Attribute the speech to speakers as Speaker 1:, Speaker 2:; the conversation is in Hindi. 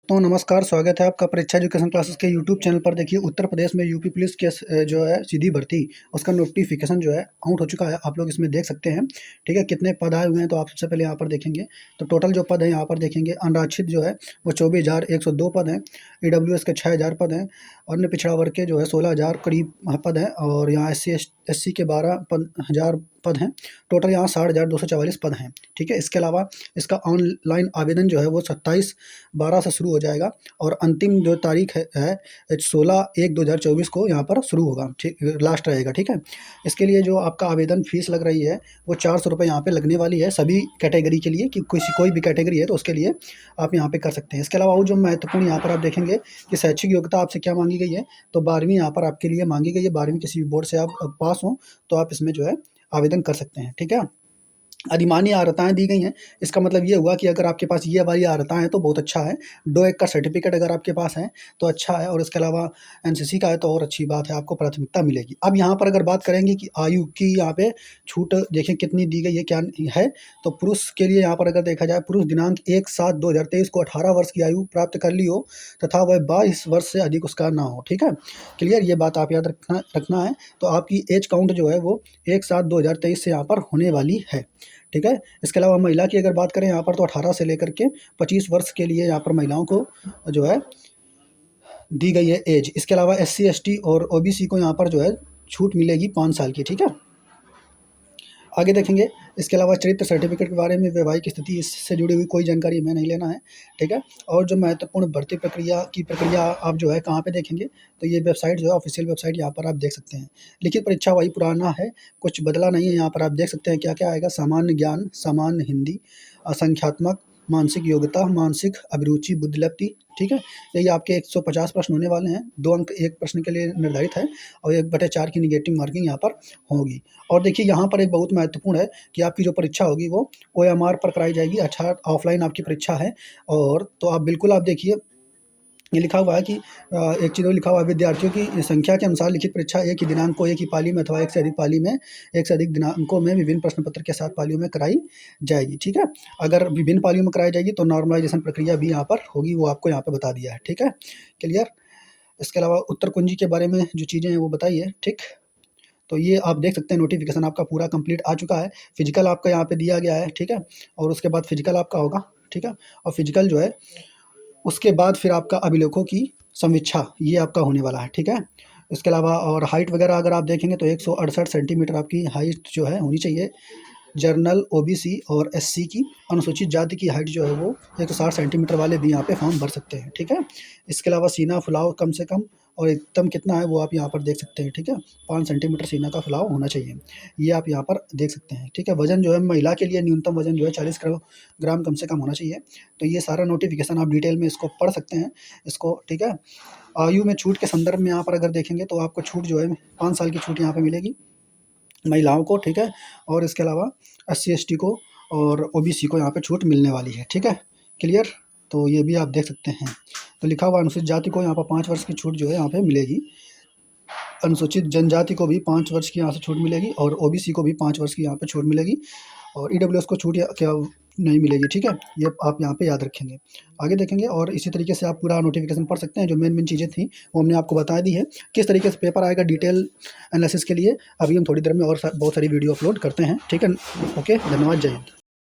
Speaker 1: तो नमस्कार, स्वागत है आपका परीक्षा एजुकेशन क्लासेस के यूट्यूब चैनल पर। देखिए, उत्तर प्रदेश में यूपी पुलिस के जो है सीधी भर्ती, उसका नोटिफिकेशन जो है आउट हो चुका है। आप लोग इसमें देख सकते हैं, ठीक है, कितने पद आए हुए हैं। तो आप सबसे पहले यहाँ पर देखेंगे तो टोटल जो पद है यहाँ पर देखेंगे, अनारक्षित जो है वो 24,102 पद हैं, ईडब्ल्यूएस के 6,000 पद हैं, अन्य पिछड़ा वर्ग के जो है 16,000 करीब पद हैं, और यहाँ SC के 12,000 पद हैं। टोटल यहाँ 60,244 पद हैं, ठीक है। इसके अलावा इसका ऑनलाइन आवेदन जो है वो 27/12 से शुरू हो जाएगा, और अंतिम जो तारीख है 16/1/2024 को यहाँ पर शुरू होगा, ठीक, लास्ट रहेगा, ठीक है। इसके लिए जो आपका आवेदन फीस लग रही है वो 400 रुपये यहाँ पे लगने वाली है सभी कैटेगरी के लिए, कि कोई भी कैटेगरी है तो उसके लिए आप यहाँ पे कर सकते हैं। इसके अलावा वो जो महत्वपूर्ण यहाँ पर आप देखेंगे कि शैक्षिक योग्यता आपसे क्या मांगी गई है, तो 12वीं यहाँ पर आपके लिए मांगी गई है। 12वीं किसी भी बोर्ड से आप पास हों तो आप इसमें जो है आवेदन कर सकते हैं, ठीक है। अधिमान्य अर्हताएँ दी गई हैं, इसका मतलब ये हुआ कि अगर आपके पास ये वाली अर्हताएँ हैं तो बहुत अच्छा है। 2-1 का सर्टिफिकेट अगर आपके पास है तो अच्छा है, और इसके अलावा एनसीसी का है तो और अच्छी बात है, आपको प्राथमिकता मिलेगी। अब यहाँ पर अगर बात करेंगे कि आयु की, यहाँ पे छूट देखें कितनी दी गई है, क्या है। तो पुरुष के लिए यहाँ पर अगर देखा जाए, पुरुष दिनांक 1/7/2023 को 18 वर्ष की आयु प्राप्त कर ली हो तथा वह 22 वर्ष से अधिक उसका ना हो, ठीक है। क्लियर, ये बात आप याद रखना है। तो आपकी एज काउंट जो है वो 1/7/2023 से यहाँ पर होने वाली है, ठीक है। इसके अलावा महिला की अगर बात करें यहाँ पर, तो 18 से लेकर के 25 वर्ष के लिए यहाँ पर महिलाओं को जो है दी गई है एज। इसके अलावा SC ST और OBC को यहाँ पर जो है छूट मिलेगी 5 साल की, ठीक है। आगे देखेंगे, इसके अलावा चरित्र सर्टिफिकेट के बारे में, वैवाहिक स्थिति, इससे जुड़ी हुई कोई जानकारी हमें नहीं लेना है, ठीक है। और जो महत्वपूर्ण भर्ती प्रक्रिया आप जो है कहाँ पे देखेंगे, तो ये वेबसाइट जो है ऑफिशियल वेबसाइट, यहाँ पर आप देख सकते हैं। लिखित परीक्षा वही पुराना है, कुछ बदला नहीं है। यहाँ पर आप देख सकते हैं क्या क्या आएगा: सामान्य ज्ञान, सामान्य हिंदी, असंख्यात्मक, मानसिक योग्यता, मानसिक अभिरुचि, बुद्धिलब्धि, ठीक है। यही आपके 150 प्रश्न होने वाले हैं। 2 अंक एक प्रश्न के लिए निर्धारित है, और 1/4 की निगेटिव मार्किंग यहाँ पर होगी। और देखिए, यहाँ पर एक बहुत महत्वपूर्ण है कि आपकी जो परीक्षा होगी वो OMR पर कराई जाएगी, अच्छा ऑफलाइन आपकी परीक्षा है। और तो आप बिल्कुल, आप देखिए, ये लिखा हुआ है कि एक चीज़ और लिखा हुआ है, विद्यार्थियों की संख्या के अनुसार लिखित परीक्षा एक ही दिनांक को एक ही पाली में अथवा एक से अधिक पाली में, एक से अधिक दिनांकों में विभिन्न प्रश्न पत्र के साथ पालियों में कराई जाएगी, ठीक है। अगर विभिन्न पालियों में कराई जाएगी तो नॉर्मलाइजेशन प्रक्रिया भी यहाँ पर होगी, वो आपको यहाँ पे बता दिया है, ठीक है। क्लियर। इसके अलावा उत्तर कुंजी के बारे में जो चीज़ें हैं वो बताइए, ठीक। तो ये आप देख सकते हैं, नोटिफिकेशन आपका पूरा कंप्लीट आ चुका है। फिजिकल आपका यहाँ पे दिया गया है, ठीक है, और उसके बाद फिजिकल आपका होगा, ठीक है। और फिजिकल जो है उसके बाद फिर आपका अभिलेखों की समीक्षा, ये आपका होने वाला है, ठीक है। इसके अलावा और हाइट वगैरह अगर आप देखेंगे तो 168 सेंटीमीटर आपकी हाइट जो है होनी चाहिए। जर्नल, OBC और SC की, अनुसूचित जाति की हाइट जो है वो 160 सेंटीमीटर वाले भी यहाँ पे फॉर्म भर सकते हैं, ठीक है। इसके अलावा सीना फुलाव कम से कम और अधिकतम कितना है वो आप यहाँ पर देख सकते हैं, ठीक है। 5 सेंटीमीटर सीना का फुलाव होना चाहिए, ये आप यहाँ पर देख सकते हैं, ठीक है। वजन जो है महिला के लिए न्यूनतम वजन जो है 40 ग्राम कम से कम होना चाहिए। तो ये सारा नोटिफिकेशन आप डिटेल में इसको पढ़ सकते हैं इसको, ठीक है। आयु में छूट के संदर्भ में यहाँ पर अगर देखेंगे तो आपको छूट जो है 5 साल की छूट यहाँ पर मिलेगी महिलाओं को, ठीक है। और इसके अलावा SC ST को और OBC को यहाँ पे छूट मिलने वाली है, ठीक है। क्लियर। तो ये भी आप देख सकते हैं। तो लिखा हुआ अनुसूचित जाति को यहाँ पर 5 वर्ष की छूट जो है यहाँ पे मिलेगी। अनुसूचित जनजाति को भी 5 वर्ष की यहाँ से छूट मिलेगी, और OBC को भी 5 वर्ष की यहाँ पे छूट मिलेगी, और EWS को छूट या क्या नहीं मिलेगी, ठीक है। ये आप यहाँ पे याद रखेंगे। आगे देखेंगे, और इसी तरीके से आप पूरा नोटिफिकेशन पढ़ सकते हैं। जो मेन चीज़ें थी वो हमने आपको बता दी है, किस तरीके से पेपर आएगा डिटेल एनालिसिस के लिए। अभी हम थोड़ी देर में और बहुत सारी वीडियो अपलोड करते हैं, ठीक है। ओके, धन्यवाद, जय हिंद।